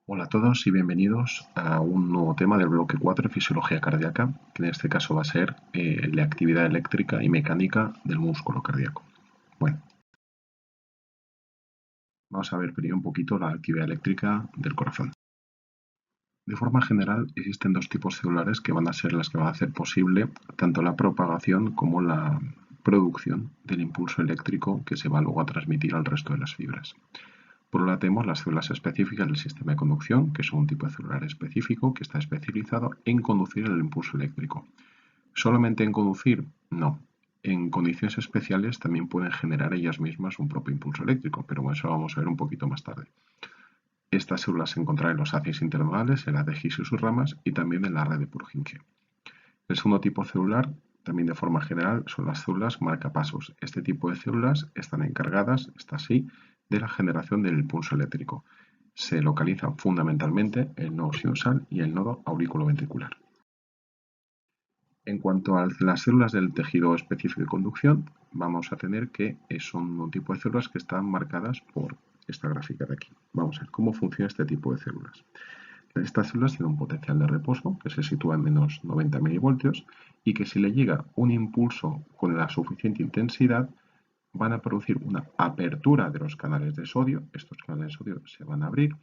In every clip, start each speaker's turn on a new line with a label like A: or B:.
A: Hola a todos y bienvenidos a un nuevo tema del bloque 4 de fisiología cardíaca, que en este caso va a ser la actividad eléctrica y mecánica del músculo cardíaco. Bueno, vamos a ver primero un poquito la actividad eléctrica del corazón. De forma general, existen dos tipos celulares que van a ser las que van a hacer posible tanto la propagación como la producción del impulso eléctrico que se va luego a transmitir al resto de las fibras. Por un lado tenemos las células específicas del sistema de conducción, que son un tipo de celular específico que está especializado en conducir el impulso eléctrico. ¿Solamente en conducir? No. En condiciones especiales también pueden generar ellas mismas un propio impulso eléctrico, pero eso lo vamos a ver un poquito más tarde. Estas células se encuentran en los haces internodales, en la de His y sus ramas y también en la red de Purkinje. El segundo tipo celular, también de forma general, son las células marcapasos. Este tipo de células están encargadas, está así, de la generación del impulso eléctrico. Se localizan fundamentalmente el nodo sinusal y el nodo auriculoventricular. En cuanto a las células del tejido específico de conducción, vamos a tener que son un tipo de células que están marcadas por esta gráfica de aquí. Vamos a ver cómo funciona este tipo de células. Estas células tienen un potencial de reposo que se sitúa en menos 90 milivoltios y que si le llega un impulso con la suficiente intensidad van a producir una apertura de los canales de sodio. Estos canales de sodio se van a abrir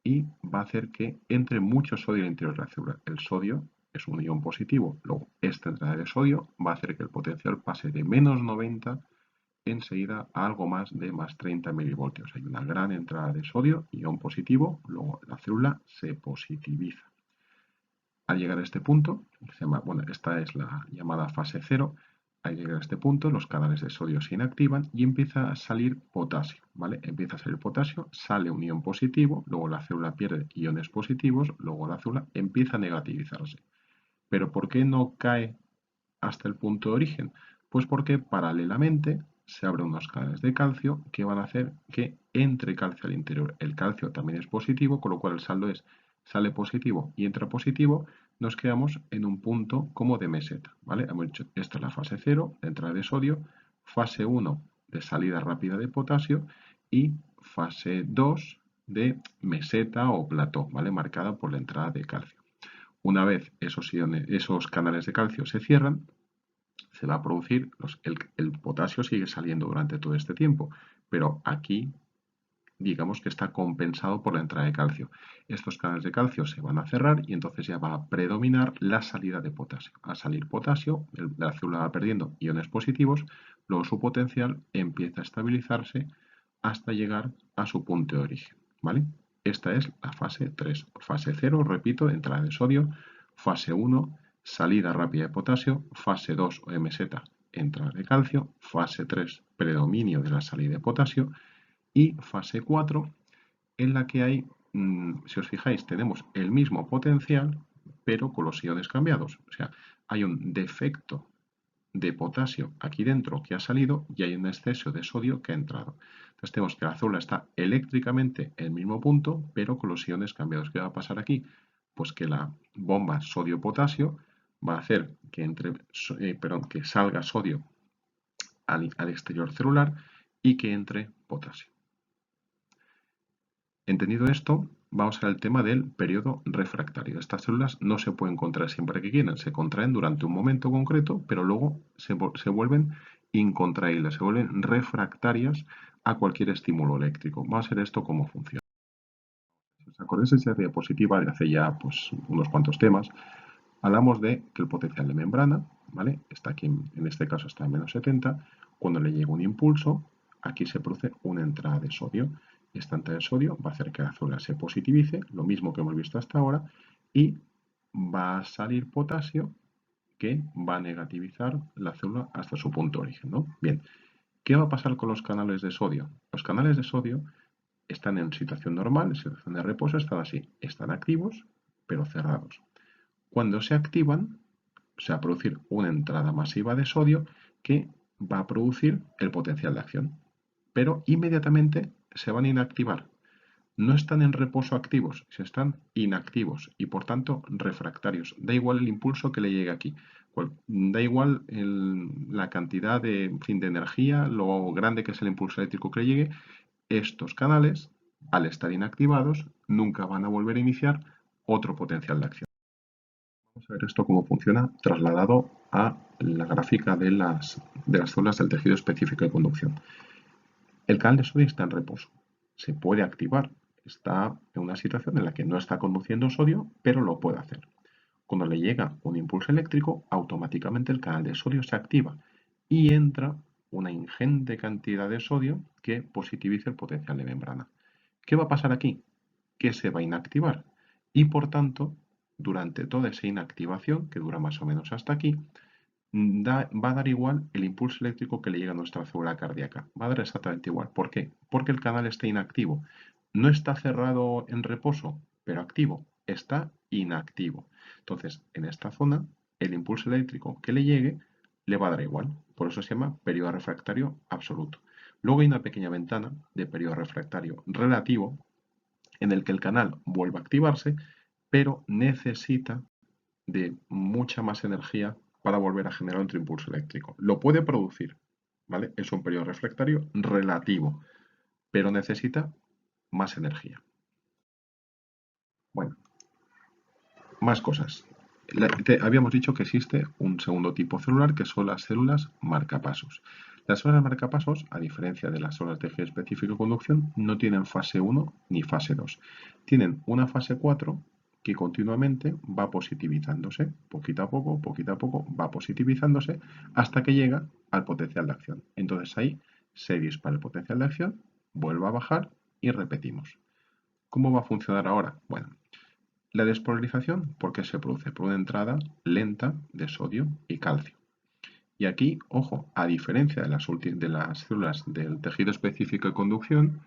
A: y va a hacer que entre mucho sodio en el interior de la célula. El sodio es un ion positivo, luego esta entrada de sodio va a hacer que el potencial pase de menos 90 enseguida a algo más de más 30 milivoltios. Hay una gran entrada de sodio, ion positivo, luego la célula se positiviza. Al llegar a este punto, esta es la llamada fase cero. Al llegar a este punto, los canales de sodio se inactivan y empieza a salir potasio, ¿vale? Empieza a salir potasio, sale un ion positivo, luego la célula pierde iones positivos, luego la célula empieza a negativizarse. ¿Pero por qué no cae hasta el punto de origen? Pues porque paralelamente se abren unos canales de calcio que van a hacer que entre calcio al interior. El calcio también es positivo, con lo cual el saldo es sale positivo y entra positivo, nos quedamos en un punto como de meseta, ¿vale? Hemos dicho, esta es la fase 0, de entrada de sodio, fase 1 de salida rápida de potasio y fase 2 de meseta o plató, ¿vale? Marcada por la entrada de calcio. Una vez esos canales de calcio se cierran, se va a producir, el potasio sigue saliendo durante todo este tiempo, pero aquí digamos que está compensado por la entrada de calcio. Estos canales de calcio se van a cerrar y entonces ya va a predominar la salida de potasio. Al salir potasio, la célula va perdiendo iones positivos, luego su potencial empieza a estabilizarse hasta llegar a su punto de origen, ¿vale? Esta es la fase 3. Fase 0, repito, entrada de sodio. Fase 1, salida rápida de potasio. Fase 2 o MZ, entrada de calcio. Fase 3, predominio de la salida de potasio. Y fase 4, en la que hay, si os fijáis, tenemos el mismo potencial, pero con los iones cambiados. O sea, hay un defecto de potasio aquí dentro que ha salido y hay un exceso de sodio que ha entrado. Entonces tenemos que la célula está eléctricamente en el mismo punto, pero con los iones cambiados. ¿Qué va a pasar aquí? Pues que la bomba sodio-potasio va a hacer que salga sodio al exterior celular y que entre potasio. Entendido esto, vamos al tema del periodo refractario. Estas células no se pueden contraer siempre que quieran, se contraen durante un momento concreto, pero luego se vuelven incontraíbles, se vuelven refractarias a cualquier estímulo eléctrico. Vamos a ver esto cómo funciona. Si os acordáis de esa diapositiva de hace ya pues, unos cuantos temas, hablamos de que el potencial de membrana, ¿vale? Está aquí, en este caso está en menos 70. Cuando le llega un impulso, aquí se produce una entrada de sodio. Esta entrada de sodio va a hacer que la célula se positivice, lo mismo que hemos visto hasta ahora, y va a salir potasio que va a negativizar la célula hasta su punto de origen, ¿no? Bien, ¿qué va a pasar con los canales de sodio? Los canales de sodio están en situación normal, en situación de reposo, están así, están activos, pero cerrados. Cuando se activan, se va a producir una entrada masiva de sodio que va a producir el potencial de acción, pero inmediatamente se van a inactivar. No están en reposo activos, se están inactivos y por tanto refractarios. Da igual el impulso que le llegue aquí, da igual la cantidad de energía, lo grande que es el impulso eléctrico que le llegue, estos canales al estar inactivados, nunca van a volver a iniciar otro potencial de acción. Vamos a ver esto cómo funciona trasladado a la gráfica de las células del tejido específico de conducción. El canal de sodio está en reposo. Se puede activar. Está en una situación en la que no está conduciendo sodio, pero lo puede hacer. Cuando le llega un impulso eléctrico, automáticamente el canal de sodio se activa y entra una ingente cantidad de sodio que positiviza el potencial de membrana. ¿Qué va a pasar aquí? Que se va a inactivar y por tanto, durante toda esa inactivación, que dura más o menos hasta aquí, va a dar igual el impulso eléctrico que le llega a nuestra célula cardíaca. Va a dar exactamente igual. ¿Por qué? Porque el canal está inactivo. No está cerrado en reposo, pero activo. Está inactivo. Entonces, en esta zona, el impulso eléctrico que le llegue le va a dar igual. Por eso se llama periodo refractario absoluto. Luego hay una pequeña ventana de periodo refractario relativo en el que el canal vuelve a activarse, pero necesita de mucha más energía para volver a generar otro impulso eléctrico. Lo puede producir, ¿vale? Es un periodo refractario relativo, pero necesita más energía. Bueno, más cosas. Habíamos dicho que existe un segundo tipo celular que son las células marcapasos. Las células marcapasos, a diferencia de las células de tejido específico de conducción, no tienen fase 1 ni fase 2. Tienen una fase 4 que continuamente va positivizándose, poquito a poco va positivizándose hasta que llega al potencial de acción. Entonces ahí se dispara el potencial de acción, vuelve a bajar y repetimos. ¿Cómo va a funcionar ahora? Bueno, la despolarización, ¿por qué se produce? Por una entrada lenta de sodio y calcio. Y aquí, ojo, a diferencia de las células del tejido específico de conducción,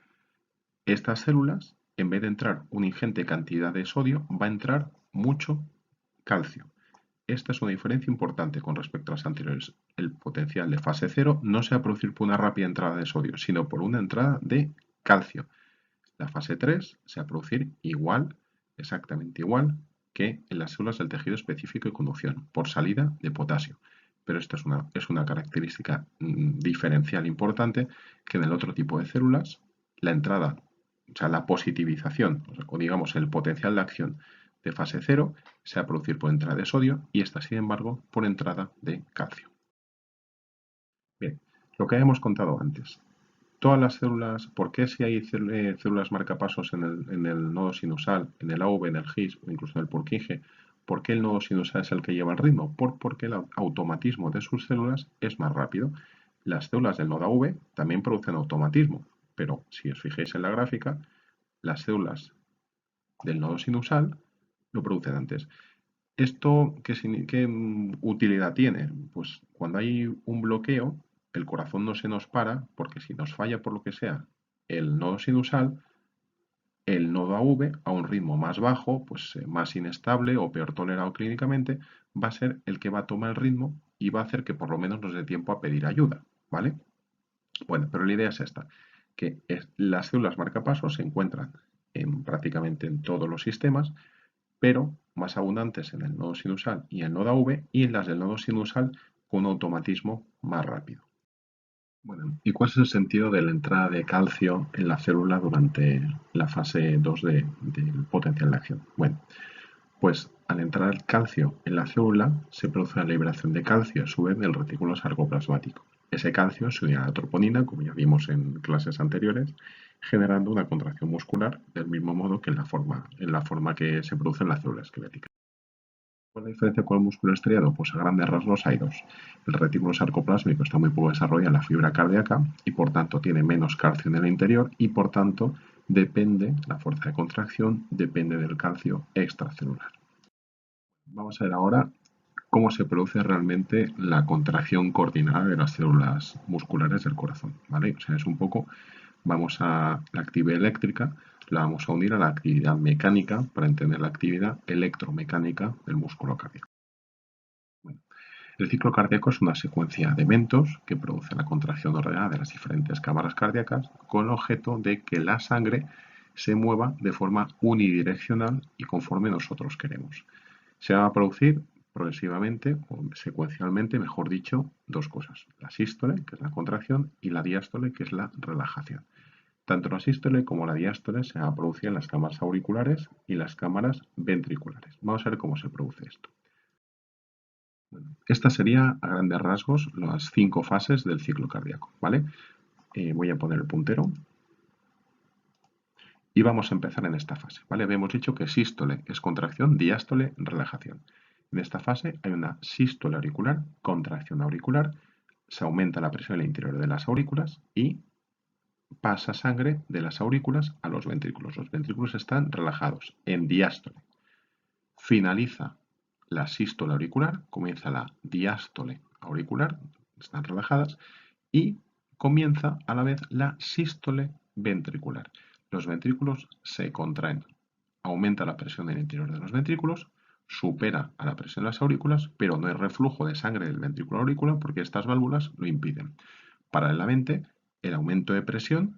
A: estas células, en vez de entrar una ingente cantidad de sodio, va a entrar mucho calcio. Esta es una diferencia importante con respecto a las anteriores. El potencial de fase 0 no se va a producir por una rápida entrada de sodio, sino por una entrada de calcio. La fase 3 se va a producir igual, exactamente igual, que en las células del tejido específico de conducción, por salida de potasio. Pero esta es una característica diferencial importante que en el otro tipo de células, la entrada, o sea, la positivización, o digamos el potencial de acción de fase 0 se va a producir por entrada de sodio y esta, sin embargo, por entrada de calcio. Bien, lo que habíamos contado antes. Todas las células, ¿por qué si hay células marcapasos en el nodo sinusal, en el AV, en el GIS o incluso en el Purkinje? ¿Por qué el nodo sinusal es el que lleva el ritmo? Porque el automatismo de sus células es más rápido. Las células del nodo AV también producen automatismo, pero si os fijáis en la gráfica, las células del nodo sinusal lo producen antes. ¿Esto qué utilidad tiene? Pues cuando hay un bloqueo, el corazón no se nos para, porque si nos falla por lo que sea el nodo sinusal, el nodo AV, a un ritmo más bajo, pues más inestable o peor tolerado clínicamente, va a ser el que va a tomar el ritmo y va a hacer que por lo menos nos dé tiempo a pedir ayuda, ¿vale? Bueno, pero la idea es esta, que las células marcapasos se encuentran prácticamente en todos los sistemas, pero más abundantes en el nodo sinusal y el nodo AV, y en las del nodo sinusal con un automatismo más rápido. Bueno, ¿y cuál es el sentido de la entrada de calcio en la célula durante la fase 2 del potencial de acción? Bueno, pues al entrar el calcio en la célula se produce una liberación de calcio a su vez del retículo sarcoplasmático. Ese calcio se une a la troponina, como ya vimos en clases anteriores, generando una contracción muscular del mismo modo que en la forma que se produce en la célula esquelética. ¿Cuál es la diferencia con el músculo estriado? Pues a grandes rasgos hay dos. El retículo sarcoplásmico está muy poco desarrollado en la fibra cardíaca y por tanto tiene menos calcio en el interior y por tanto la fuerza de contracción depende del calcio extracelular. Vamos a ver ahora cómo se produce realmente la contracción coordinada de las células musculares del corazón, ¿vale? O sea, es un poco, vamos a la actividad eléctrica, la vamos a unir a la actividad mecánica para entender la actividad electromecánica del músculo cardíaco. Bueno, el ciclo cardíaco es una secuencia de eventos que produce la contracción ordenada de las diferentes cámaras cardíacas con el objeto de que la sangre se mueva de forma unidireccional y conforme nosotros queremos. Se va a producir progresivamente o secuencialmente, mejor dicho, dos cosas. La sístole, que es la contracción, y la diástole, que es la relajación. Tanto la sístole como la diástole se va a producir en las cámaras auriculares y las cámaras ventriculares. Vamos a ver cómo se produce esto. Bueno, esta sería, a grandes rasgos, las 5 fases del ciclo cardíaco, ¿vale? Voy a poner el puntero y vamos a empezar en esta fase, ¿vale? Habíamos dicho que sístole es contracción, diástole, relajación. En esta fase hay una sístole auricular, contracción auricular, se aumenta la presión en el interior de las aurículas y pasa sangre de las aurículas a los ventrículos. Los ventrículos están relajados en diástole. Finaliza la sístole auricular, comienza la diástole auricular, están relajadas, y comienza a la vez la sístole ventricular. Los ventrículos se contraen, aumenta la presión en el interior de los ventrículos, supera a la presión de las aurículas, pero no hay reflujo de sangre del ventrículo aurícula porque estas válvulas lo impiden. Paralelamente, el aumento de presión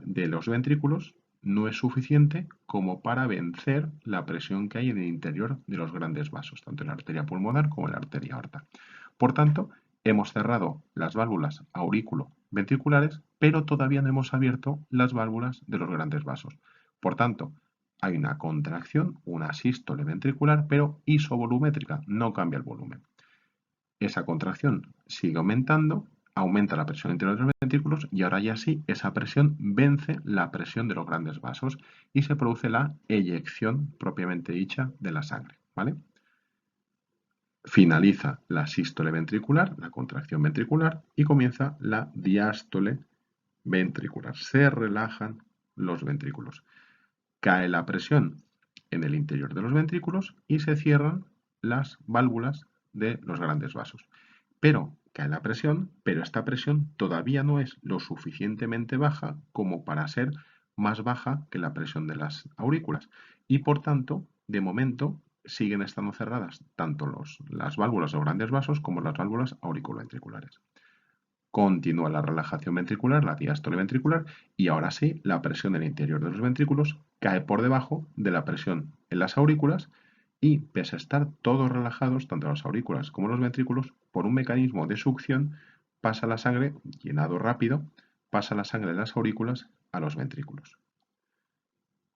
A: de los ventrículos no es suficiente como para vencer la presión que hay en el interior de los grandes vasos, tanto en la arteria pulmonar como en la arteria aorta. Por tanto, hemos cerrado las válvulas aurículo-ventriculares, pero todavía no hemos abierto las válvulas de los grandes vasos. Por tanto, hay una contracción, una sístole ventricular, pero isovolumétrica, no cambia el volumen. Esa contracción sigue aumentando, aumenta la presión interior de los ventrículos y ahora ya sí, esa presión vence la presión de los grandes vasos y se produce la eyección propiamente dicha de la sangre, ¿vale? Finaliza la sístole ventricular, la contracción ventricular, y comienza la diástole ventricular. Se relajan los ventrículos. Cae la presión en el interior de los ventrículos y se cierran las válvulas de los grandes vasos. Pero cae la presión, pero esta presión todavía no es lo suficientemente baja como para ser más baja que la presión de las aurículas. Y por tanto, de momento, siguen estando cerradas tanto las válvulas de los grandes vasos como las válvulas auriculoventriculares. Continúa la relajación ventricular, la diástole ventricular, y ahora sí, la presión en el interior de los ventrículos cae por debajo de la presión en las aurículas y, pese a estar todos relajados, tanto las aurículas como los ventrículos, por un mecanismo de succión pasa la sangre, llenado rápido, pasa la sangre de las aurículas a los ventrículos.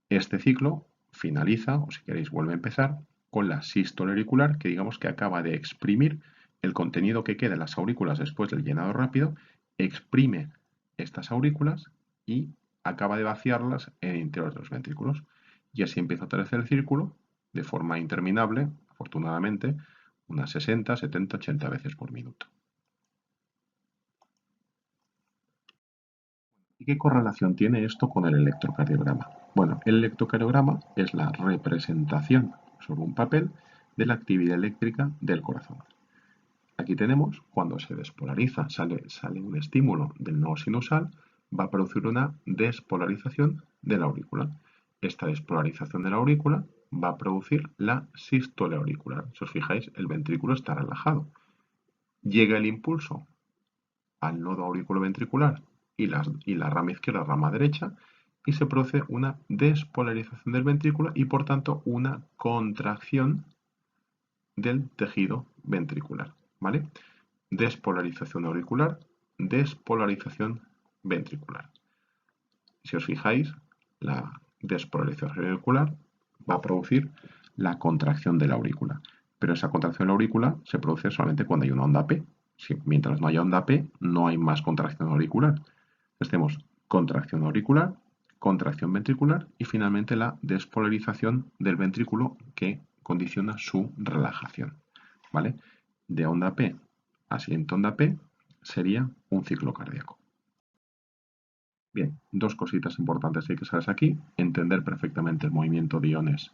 A: Este ciclo finaliza, o si queréis vuelve a empezar, con la sístole auricular, que digamos que acaba de exprimir el contenido que queda en las aurículas después del llenado rápido, exprime estas aurículas y acaba de vaciarlas en el interior de los ventrículos. Y así empieza otra vez el círculo de forma interminable, afortunadamente, unas 60, 70, 80 veces por minuto. ¿Y qué correlación tiene esto con el electrocardiograma? Bueno, el electrocardiograma es la representación sobre un papel de la actividad eléctrica del corazón. Aquí tenemos, cuando se despolariza, sale un estímulo del nodo sinusal, va a producir una despolarización de la aurícula. Esta despolarización de la aurícula va a producir la sístole auricular. Si os fijáis, el ventrículo está relajado. Llega el impulso al nodo auriculoventricular y la rama izquierda, rama derecha, y se produce una despolarización del ventrículo y por tanto una contracción del tejido ventricular, ¿vale? Despolarización auricular, despolarización ventricular. Si os fijáis, la despolarización auricular va a producir la contracción de la aurícula, pero esa contracción de la aurícula se produce solamente cuando hay una onda P. Mientras no haya onda P, no hay más contracción auricular. Entonces tenemos contracción auricular, contracción ventricular y finalmente la despolarización del ventrículo que condiciona su relajación, ¿vale? De onda P a siguiente onda P sería un ciclo cardíaco. Bien, dos cositas importantes que hay que saber aquí. Entender perfectamente el movimiento de iones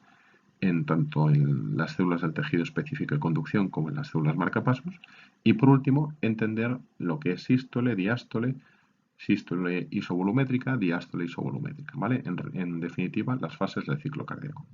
A: tanto en las células del tejido específico de conducción como en las células marcapasos. Y por último, entender lo que es sístole, diástole, sístole isovolumétrica, diástole isovolumétrica, ¿vale? En definitiva, las fases del ciclo cardíaco.